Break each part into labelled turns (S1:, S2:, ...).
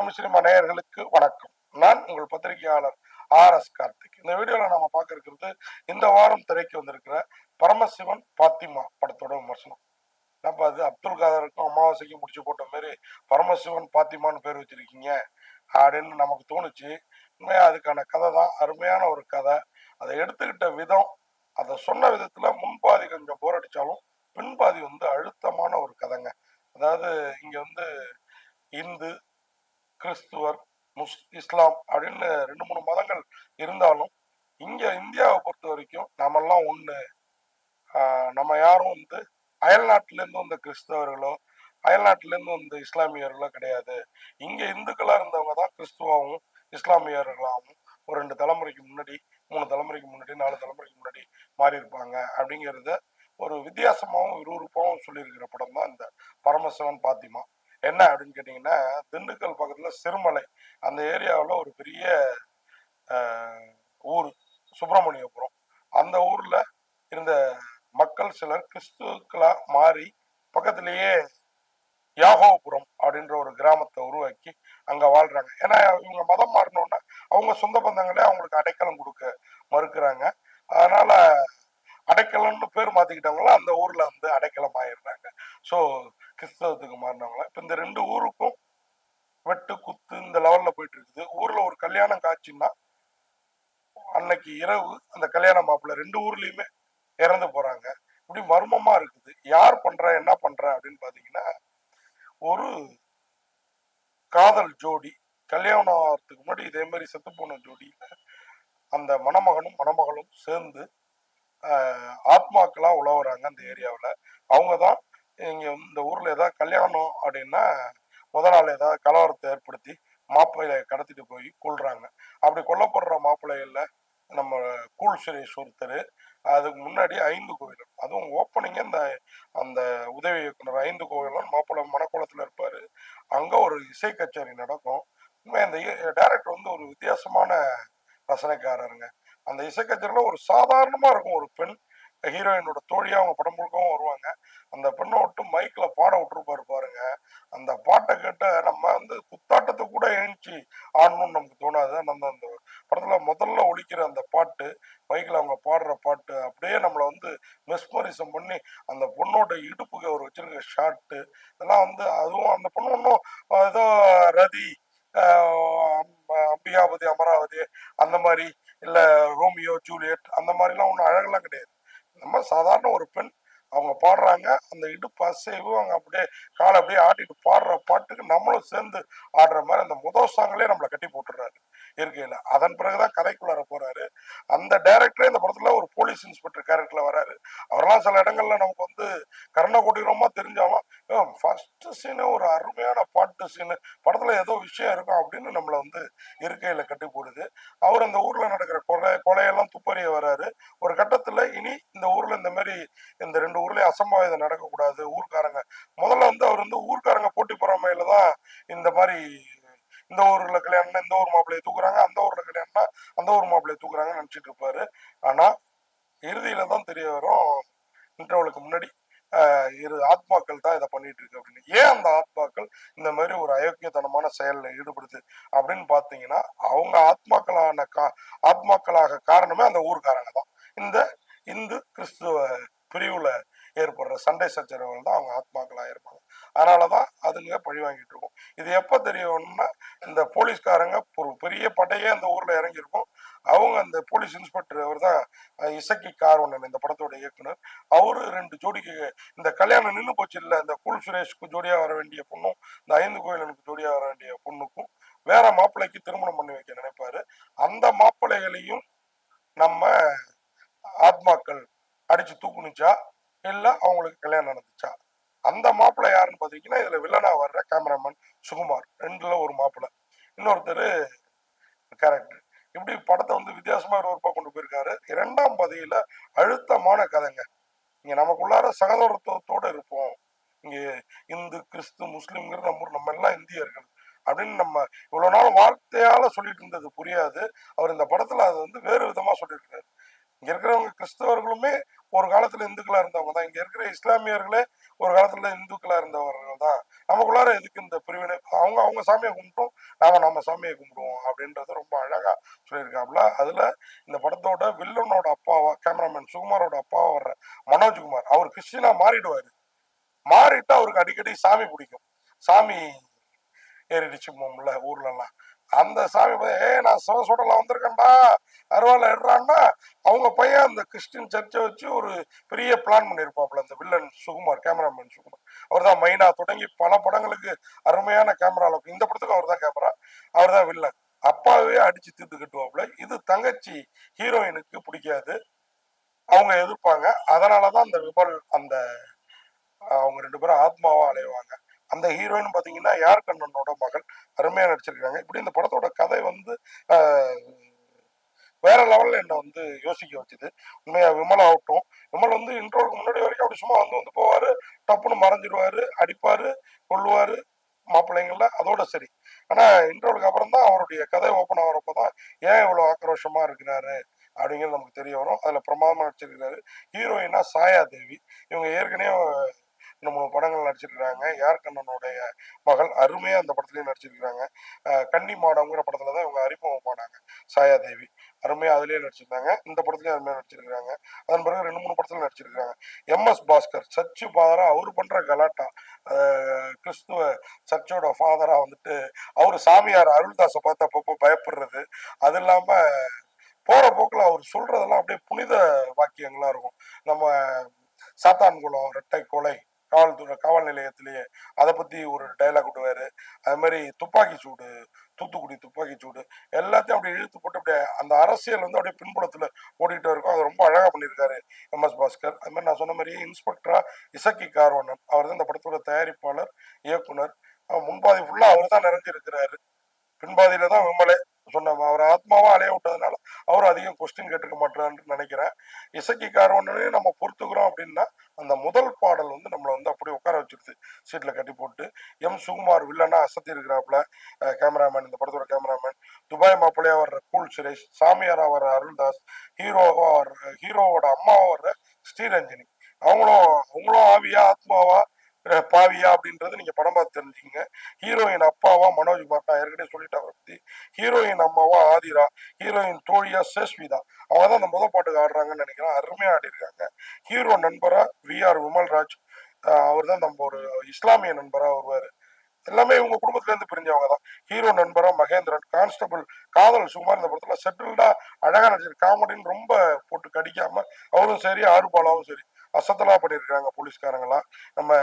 S1: முஸ்லிம் நேயர்களுக்கு வணக்கம். நான் உங்கள் பத்திரிகையாளர் RS கார்த்திக். இந்த வீடியோல நாம பார்க்க இருக்கிறது இந்த வாரம் திரைக்கு வந்திருக்கிற பரமசிவன் பாத்திமா படத்தோட விமர்சனம். நம்ம அது அப்துல் காதருக்கும் அமாவாசைக்கும் முடிச்சு போட்ட மாதிரி பரமசிவன் பாத்திமான்னு பேர் வச்சிருக்கீங்க அப்படின்னு நமக்கு தோணுச்சு. உண்மையா அதுக்கான கதை தான், அருமையான ஒரு கதை. அதை எடுத்துக்கிட்ட விதம், அதை சொன்ன விதத்துல முன்பாதி கொஞ்சம் போர் அடிச்சாலும் பின்பாதி அழுத்தமான ஒரு கதைங்க. அதாவது இங்க இந்து, கிறிஸ்துவர், இஸ்லாம் அப்படின்னு 2-3 மதங்கள் இருந்தாலும் இங்க இந்தியாவை பொறுத்த வரைக்கும் நாமெல்லாம் ஒண்ணு. நம்ம யாரும் அயல்நாட்டிலேருந்து வந்த கிறிஸ்தவர்களோ அயல்நாட்டிலேருந்து வந்த இஸ்லாமியர்களோ கிடையாது. இங்க இந்துக்களா இருந்தவங்க தான் கிறிஸ்துவாவும் இஸ்லாமியர்களாகவும் ஒரு 2 தலைமுறைக்கு முன்னாடி, 3 தலைமுறைக்கு முன்னாடி, 4 தலைமுறைக்கு முன்னாடி மாறி இருப்பாங்க. அப்படிங்கிறத ஒரு வித்தியாசமாகவும் விறுவிறுப்பாகவும் சொல்லியிருக்கிற படம் தான் இந்த பரமசிவன் பாத்திமா. என்ன அப்படின்னு கேட்டீங்கன்னா, திண்டுக்கல் பக்கத்துல சிறுமலை அந்த ஏரியாவில் ஒரு பெரிய ஊர் சுப்பிரமணியபுரம். அந்த ஊர்ல இருந்த மக்கள் சிலர் கிறிஸ்துக்களா மாறி பக்கத்திலேயே யாகோபுரம் அப்படின்ற ஒரு கிராமத்தை உருவாக்கி அங்க வாழ்றாங்க. ஏன்னா இவங்க மதம் மாறினோன்னா அவங்க சொந்த பந்தங்களே அவங்களுக்கு அடைக்கலம் கொடுக்க மறுக்கிறாங்க. அதனால அடைக்கலம்னு பேர் மாத்திக்கிட்டவங்களும் அந்த ஊர்ல அடைக்கலம் ஆயிடுறாங்க. ஸோ கிறிஸ்தவத்துக்கு மாறினவங்கள இப்ப இந்த 2 ஊருக்கும் வெட்டு குத்து இந்த லெவல்ல போயிட்டு இருக்குது. ஊர்ல ஒரு கல்யாணம் காட்சின்னா அன்னைக்கு இரவு அந்த கல்யாண மாப்பிள்ள 2 ஊர்லயுமே இறந்து போறாங்க. இப்படி மர்மமா இருக்குது. யார் பண்ற என்ன பண்ற அப்படின்னு பாத்தீங்கன்னா, ஒரு காதல் ஜோடி கல்யாணம் ஆகிறதுக்கு முன்னாடி இதே மாதிரி செத்து போன ஜோடியில அந்த மணமகனும் மணமகளும் சேர்ந்து ஆத்மாக்களா உழவுறாங்க அந்த ஏரியாவில். அவங்க தான் இங்க இந்த ஊர்ல ஏதாவது கல்யாணம் அப்படின்னா முதல் நாள் ஏதாவது கலவரத்தை ஏற்படுத்தி மாப்பிள்ளையை கடத்திட்டு போய் கொள்றாங்க. அப்படி கொல்லப்படுற மாப்பிள்ளைகள்ல நம்ம கூல் சுரேஷ் ஒருத்தர். அதுக்கு முன்னாடி 5 கோயிலும், அதுவும் ஓப்பனிங்க அந்த உதவி இயக்குனர் 5 கோயிலும் மாப்பிள்ளை மணக்கோலத்தில் இருப்பாரு. அங்க ஒரு இசை கச்சேரி நடக்கும். இந்த டைரக்டர் ஒரு வித்தியாசமான ரசனைக்காரருங்க. அந்த இசை கச்சேரியில ஒரு சாதாரணமா இருக்கும், ஒரு பெண் ஹீரோயினோட தோழியா அவங்க படம் முழுக்கவும் வருவாங்க. அந்த பெண்ணை விட்டு மைக்ல பாட விட்டுருப்பாரு பாருங்க. அந்த பாட்டை கேட்ட நம்ம குத்தாட்டத்தை கூட எழுச்சி ஆடணும்னு நமக்கு தோணாது. அந்த அந்த படத்துல முதல்ல ஒலிக்கிற அந்த பாட்டு, மைக்ல அவங்க பாடுற பாட்டு அப்படியே நம்மளை மெஸ்மரிசம் பண்ணி அந்த பொண்ணோட இடுப்புக்கு அவர் வச்சிருக்க ஷாட்டு இதெல்லாம் அதுவும் அந்த பொண்ணு ஒன்றும் ஏதோ ரதி, அம்பிகாபதி, அமராவதி அந்த மாதிரி இல்ல ரோமியோ ஜூலியட் அந்த மாதிரிலாம் ஒன்றும் அழகெல்லாம் கிடையாது. நம்ம சாதாரண ஒரு பெண் அவங்க பாடுறாங்க. அந்த இடுப்பு அசைவு, அவங்க அப்படியே காலை அப்படியே ஆட்டிட்டு பாடுற பாட்டுக்கு நம்மளும் சேர்ந்து ஆடுற மாதிரி அந்த முதல் சாங்கிலே நம்மளை கட்டி போட்டுறாரு இருக்கையில. அதன் பிறகுதான் கதைக்குள்ளார போறாரு. அந்த டைரக்டரே இந்த படத்துல ஒரு போலீஸ் இன்ஸ்பெக்டர் கேரக்டர்ல வராரு. அவரெல்லாம் சில இடங்கள்ல நமக்கு கர்ண கொடீரமா தெரிஞ்சாலும் ஃபர்ஸ்ட் சீனு ஒரு அருமையான பாட்டு சீனு, படத்துல ஏதோ விஷயம் இருக்கும் அப்படின்னு நம்மளை இருக்கையில கட்டி போடுது. அவர் அந்த ஊர்ல நடக்கிற கொலையெல்லாம் துப்பறிய வராரு. ஒரு கட்டத்துல இனி இந்த ஊர்ல இந்த மாதிரி இந்த 2 ஊர்லயும் அசம்பாவிதம் நடக்கக்கூடாது. ஊர்க்காரங்க முதல்ல அவர் ஊர்க்காரங்க போட்டி பொறாமையில தான் இந்த மாதிரி இந்த ஊர்ல கல்யாணம்னா இந்த ஊர் மாப்பிள்ளையை தூக்குறாங்க, அந்த ஊர்ல கல்யாணம்னா அந்த ஊர் மாப்பிள்ளையை தூக்குறாங்கன்னு நினைச்சிட்டு இருப்பாரு. ஆனா இறுதியில தான் தெரிய வரும், இன்டர்வலுக்கு முன்னாடி இரு ஆத்மாக்கள் தான் இதை பண்ணிட்டு இருக்கு அப்படின்னு. ஏன் அந்த ஆத்மாக்கள் இந்த மாதிரி ஒரு அயோக்கியத்தனமான செயல்ல ஈடுபடுது அப்படின்னு பாத்தீங்கன்னா, அவங்க ஆத்மாக்களாக காரணமே அந்த ஊர்க்காரங்க தான். இந்த இந்து கிறிஸ்துவ பிரிவுல ஏற்படுற சண்டை சச்சரவுகள் தான் அவங்க ஆத்மாக்களா இருப்பாங்க. அதனாலதான் அதுங்க பழி வாங்கிட்டு இருக்கும். இது எப்ப தெரியும்னா, இந்த போலீஸ்காரங்க ஒரு பெரிய படையே அந்த ஊர்ல இறங்கியிருக்கும். அவங்க அந்த போலீஸ் இன்ஸ்பெக்டர், அவர் தான் இசக்கி கார்வண்ணன் இந்த படத்தோட இயக்குனர். அவரு 2 ஜோடிக்கு இந்த கல்யாணம் நின்று போச்சு இல்ல, இந்த கூல் சுரேஷ்க்கு ஜோடியா வர வேண்டிய பொண்ணும் இந்த 5 கோயிலனுக்கு ஜோடியா வர வேண்டிய பொண்ணுக்கும் வேற மாப்பிள்ளைக்கு திருமணம் பண்ணி வைக்க நினைப்பாரு. அந்த மாப்பிள்ளைகளையும் நம்ம ஆத்மாக்கள் அடிச்சு தூக்குனுச்சா இல்ல அவங்களுக்கு கல்யாணம் நடந்துச்சா? அந்த மாப்பிள்ளை யாருன்னு பாத்தீங்கன்னா, இதுல வில்லனா வர்ற கேமராமேன் சுகுமார், 2ல ஒரு மாப்பிள்ளை, இன்னொருத்தர் கேரக்டர். இப்படி படத்தை வித்தியாசமா ஒரு கொண்டு போயிருக்காரு. 2ஆம் பதியில அழுத்தமான கதைங்க. இங்க நமக்குள்ளார சகோதரத்துவத்தோட இருப்போம். இங்க இந்து கிறிஸ்து முஸ்லிம்ங்கிற நம்ம எல்லாம் இந்தியர்கள் அப்படின்னு நம்ம இவ்வளவு நாள் வார்த்தையால சொல்லிட்டு இருந்தது புரியாது. அவர் இந்த படத்துல அது வேறு விதமா சொல்லியிருக்காரு. இங்க இருக்கிறவங்க கிறிஸ்தவர்களுமே ஒரு காலத்துல இந்துக்களா இருந்தவங்க தான். இங்க இருக்கிற இஸ்லாமியர்களே ஒரு காலத்துல இந்துக்களா இருந்தவர்கள் தான். நமக்குள்ளார எதுக்கு இந்த பிரிவினை? அவங்க அவங்க சாமியை கும்பிட்டோம், நாம நம்ம சாமியை கும்பிடுவோம் அப்படின்றது ரொம்ப அழகா சொல்லியிருக்காப்புல. அதுல இந்த படத்தோட வில்லனோட அப்பாவா, கேமராமேன் சுகுமாரோட அப்பாவா வர்ற மனோஜ்குமார், அவர் கிறிஸ்டினா மாறிடுவாரு. மாறிட்டு அவருக்கு அடிக்கடி சாமி பிடிக்கும். சாமி ஏறிடுச்சு போம்ல ஊர்ல எல்லாம். அந்த சாமி நான் சிவசோடலாம் வந்திருக்கேன்டா, அருவாலை எடுறான்னா, அவங்க பையன் அந்த கிறிஸ்டின் சர்ச்சை வச்சு ஒரு பெரிய பிளான் பண்ணியிருப்பாப்புல அந்த வில்லன் சுகுமார், கேமராமேன் சுகுமார். அவர் தான் மைனா தொடங்கி பல படங்களுக்கு அருமையான கேமரா லொக். இந்த படத்துக்கு அவர் தான் கேமரா, அவர் தான் வில்லன். அப்பாவே அடிச்சு தீர்த்து கட்டுவாப்புல. இது தங்கச்சி ஹீரோயினுக்கு பிடிக்காது, அவங்க எதிர்ப்பாங்க. அதனாலதான் அந்த விமல் அந்த அவங்க 2 பேரும் ஆத்மாவா அலைவாங்க. அந்த ஹீரோயின் பாத்தீங்கன்னா யார் கண்ணனோட மகள், அருமையா நடிச்சிருக்காங்க. இப்படி இந்த படத்தோட கதை வந்து வேற லெவல்ல என்ன வந்து யோசிக்க வச்சுது. உண்மையா விமல் ஆகட்டும், விமல் வந்து இன்ட்ரோவுக்கு முன்னாடி வரைக்கும் அப்படி சும்மா வந்து வந்து போவாரு, டப்புன்னு மறைஞ்சிடுவாரு, அடிப்பாரு, கொள்ளுவாரு மாப்பிள்ளைங்கள, அதோட சரி. ஆனா இன்ட்ரோவுக்கு அப்புறம் தான் அவருடைய கதை ஓப்பன் ஆகிறப்பதான் ஏன் இவ்வளவு ஆக்ரோஷமா இருக்கிறாரு அப்படிங்கிறது நமக்கு தெரிய வரும். அதுல பிரமாதமா நடிச்சிருக்கிறாரு. ஹீரோயினா சாயா தேவி, இவங்க ஏற்கனவே 2, 3 படங்கள் நடிச்சிருக்கிறாங்க. யார் கண்ணனுடைய மகள், அருமையா அந்த படத்துலயும் நடிச்சிருக்கிறாங்க. கன்னி மாடம்ங்கிற படத்துல தான் இவங்க அறிமுகமானாங்க சாயா தேவி. அருமையா அதுலயே நடிச்சிருந்தாங்க, இந்த படத்துலயும் அருமையா நடிச்சிருக்காங்க. அதன் பிறகு 2, 3 படத்துல நடிச்சிருக்காங்க. எம்.எஸ். பாஸ்கர் சர்ச்சு ஃபாதரா அவரு பண்ற கலாட்டா, கிறிஸ்துவ சர்ச்சோட ஃபாதரா வந்துட்டு அவரு சாமியார் அருள்தாஸை பார்த்து அப்பப்போ பயப்படுறது, அது இல்லாம போற போக்குல அவர் சொல்றதெல்லாம் அப்படியே புனித வாக்கியங்களா இருக்கும். நம்ம சாத்தான்குளம் இரட்டை கொலை காவல்துறை காவல் நிலையத்திலேயே அதை பத்தி ஒரு டைலாக் விடுவாரு. அது மாதிரி துப்பாக்கி சூடு, தூத்துக்குடி துப்பாக்கி சூடு, எல்லாத்தையும் அப்படியே இழுத்து போட்டு அப்படியே அந்த அரசியல் வந்து அப்படியே பின்புலத்துல ஓடிட்டு இருக்கும். அது ரொம்ப அழகா பண்ணியிருக்காரு எம்.எஸ். பாஸ்கர். அது மாதிரி நான் சொன்ன மாதிரி இன்ஸ்பெக்டரா இசக்கி கார்வண்ணன், அவர் தான் இந்த படத்தோட தயாரிப்பாளர், இயக்குனர். முன்பாதி ஃபுல்லா அவர் தான் நிறைஞ்சிருக்கிறாரு, பின்பாதியில தான் விமலே. சொன்ன அவர் ஆத்மாவா அலைய விட்டதுனால அவர் அதிகம் கொஸ்டின் கேட்டுக்க மாட்டான்னு நினைக்கிறேன். இசக்கி கார்வண்ணனே நம்ம பொறுத்துக்கிறோம் அப்படின்னா அந்த முதல் பாடல் வந்து நம்மளை வந்து அப்படியே உட்கார வச்சிருது சீட்ல கட்டி போட்டு. எம் சுகுமார் வில்லனா அசத்தி இருக்கிறாப்புல, கேமராமேன், இந்த படத்தோட கேமராமேன். துபாய் மாப்பிள்ளையா வர்ற கூல் சுரேஷ், சாமியாரா வர்ற அருள்தாஸ், ஹீரோவா வர்ற ஹீரோவோட அம்மாவா வர்ற ஸ்ரீரஞ்சனி. அவங்களும் அவங்களும் ஆவியா ஆத்மாவா பாவியா அப்படின்றது நீங்க படம் பார்த்து தெரிஞ்சுக்கங்க. ஹீரோயின் அப்பாவா மனோஜ்குமார், நான் ஏற்கனவே சொல்லிட்டேன் அவரை பத்தி. ஹீரோயின் அம்மாவா ஆதிரா, ஹீரோயின் தோழியா சேஷ்விதா. அவங்க தான் அந்த முதல் பாட்டுக்கு ஆடுறாங்கன்னு நினைக்கிறேன், அருமையா ஆடி இருக்காங்க. ஹீரோ நண்பரா வி.ஆர். விமல்ராஜ், அவர் தான் நம்ம ஒரு இஸ்லாமிய நண்பரா வருவாரு. எல்லாமே இவங்க குடும்பத்துல இருந்து பிரிஞ்சவங்க தான். ஹீரோ நண்பரா மகேந்திரன், கான்ஸ்டபிள் காதல் சுகுமார் இந்த படத்துல செட்டில்டா அழகா நடிச்சிருக்கு. காமெடின்னு ரொம்ப போட்டு கடிக்காம அவரும் சரி, ஆறுபாலாவும் சரி அசத்தலா பண்ணியிருக்காங்க போலீஸ்காரங்களா. நம்ம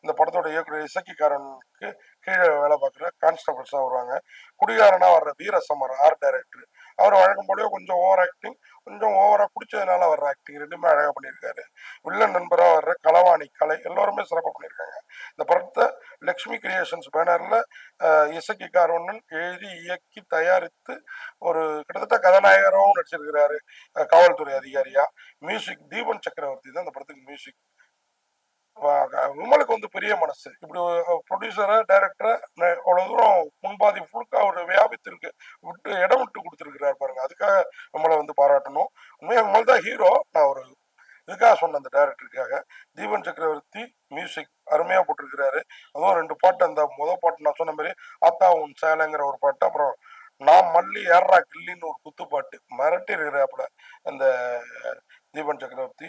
S1: இந்த படத்தோட இயக்குனர் இசக்கிக்காரனுக்கு கீழே வேலை பார்க்குற கான்ஸ்டபிள்ஸா வருவாங்க. குடிகாரனா வர்ற வீரசமர் ஆர்ட் டைரக்டர், அவர் வழக்கம் போலவே கொஞ்சம் ஓவர் ஆக்டிங், கொஞ்சம் ஓவரா குடிச்சதுனால வர்ற ஆக்டிங் ரெண்டுமே அழகா பண்ணியிருக்காரு. வில்லன் நண்பரா வர்ற களவாணி கலை, எல்லாருமே சிறப்பாக பண்ணியிருக்காங்க. இந்த படத்தை லக்ஷ்மி கிரியேஷன்ஸ் பேனர்ல இசக்கி கார்வண்ணன் எழுதி இயக்கி தயாரித்து ஒரு கிட்டத்தட்ட கதாநாயகராகவும் நடிச்சிருக்கிறாரு, காவல்துறை அதிகாரியா. மியூசிக் தீபன் சக்கரவர்த்தி தான் இந்த படத்துக்கு மியூசிக். விமலுக்கு வந்து பெரிய மனசு, இப்படி ப்ரொடியூசரை டைரக்டரை அவ்வளவு தூரம் முன்பாதி ஃபுல்கா ஒரு வியாபித்திருக்கு விட்டு இடம் விட்டு கொடுத்துருக்கிறாரு பாருங்க, அதுக்காக விமலை வந்து பாராட்டணும். உண்மையாக விமல் தான் ஹீரோ. நான் ஒரு இதுக்காக சொன்ன அந்த டைரக்டருக்காக. தீபன் சக்கரவர்த்தி மியூசிக் அருமையா போட்டிருக்கிறாரு. அதுவும் 2 பாட்டு, அந்த முதல் பாட்டு நான் சொன்ன மாதிரி ஆத்தா உன் சேலைங்கிற ஒரு பாட்டு, அப்புறம் நான் மல்லி ஏறா கில்லின்னு ஒரு குத்துப்பாட்டு மிரட்டி இருக்கிறாப்புல அந்த தீபன் சக்கரவர்த்தி.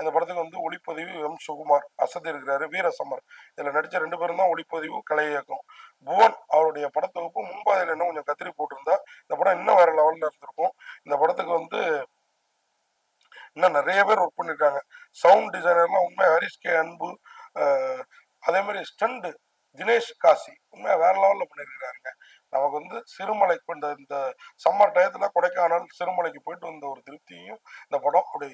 S1: இந்த படத்துக்கு வந்து ஒளிப்பதிவு எம் சுகுமார் அசதி இருக்கிறாரு. வீரசமர் இதுல நடிச்ச 2 பேரும் தான் ஒளிப்பதிவு கலை இயக்கம். புவன் அவருடைய படத்தொகுப்பு முன்பாதையில் இன்னும் கொஞ்சம் கத்திரி போட்டிருந்தா இந்த படம் இன்னும் வேற லெவல்ல இருந்திருக்கும். இந்த படத்துக்கு வந்து இன்னும் நிறைய பேர் ஒர்க் பண்ணியிருக்காங்க. சவுண்ட் டிசைனர்லாம் உண்மை ஹரிஷ் கே அன்பு, அதே மாதிரி ஸ்டண்ட் தினேஷ் காசி உண்மையாக வேற லெவலில் பண்ணியிருக்கிறாருங்க. நமக்கு வந்து சிறுமலை கொண்ட இந்த சம்மர் டயத்துல கொடைக்கானல் சிறுமலைக்கு போயிட்டு வந்த ஒரு திருப்தியும் இந்த படம் அப்படி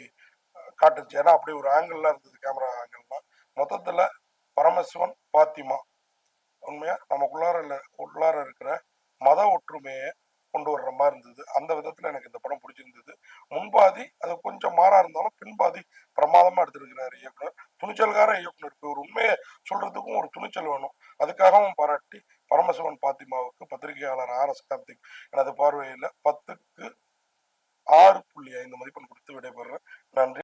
S1: காட்டுச்சு. ஏன்னா அப்படி ஒரு ஆங்கிள்லாம் இருந்தது, கேமரா ஆங்கிள்லாம். மொத்தத்துல பரமசிவன் பாத்திமா உண்மையா உள்ளார இருக்கிற மத ஒற்றுமையை கொண்டு வர்ற மாதிரி இருந்தது. அந்த விதத்துல எனக்கு இந்த படம் பிடிச்சிருந்தது. முன்பாதி அது கொஞ்சம் மாறா இருந்தாலும் பின்பாதி பிரமாதமா எடுத்திருக்கிறாரு இயக்குனர். துணிச்சல்கார இயக்குனருக்கு ஒரு உண்மையை சொல்றதுக்கும் ஒரு துணிச்சல் வேணும், அதுக்காகவும் பாராட்டி பரமசிவன் பாத்திமாவுக்கு பத்திரிகையாளர் ஆர்.எஸ். கார்த்திக் எனது பார்வையில் 10க்கு 6.5 மதிப்பெண் கொடுத்து விடைபெறுறேன். நன்றி.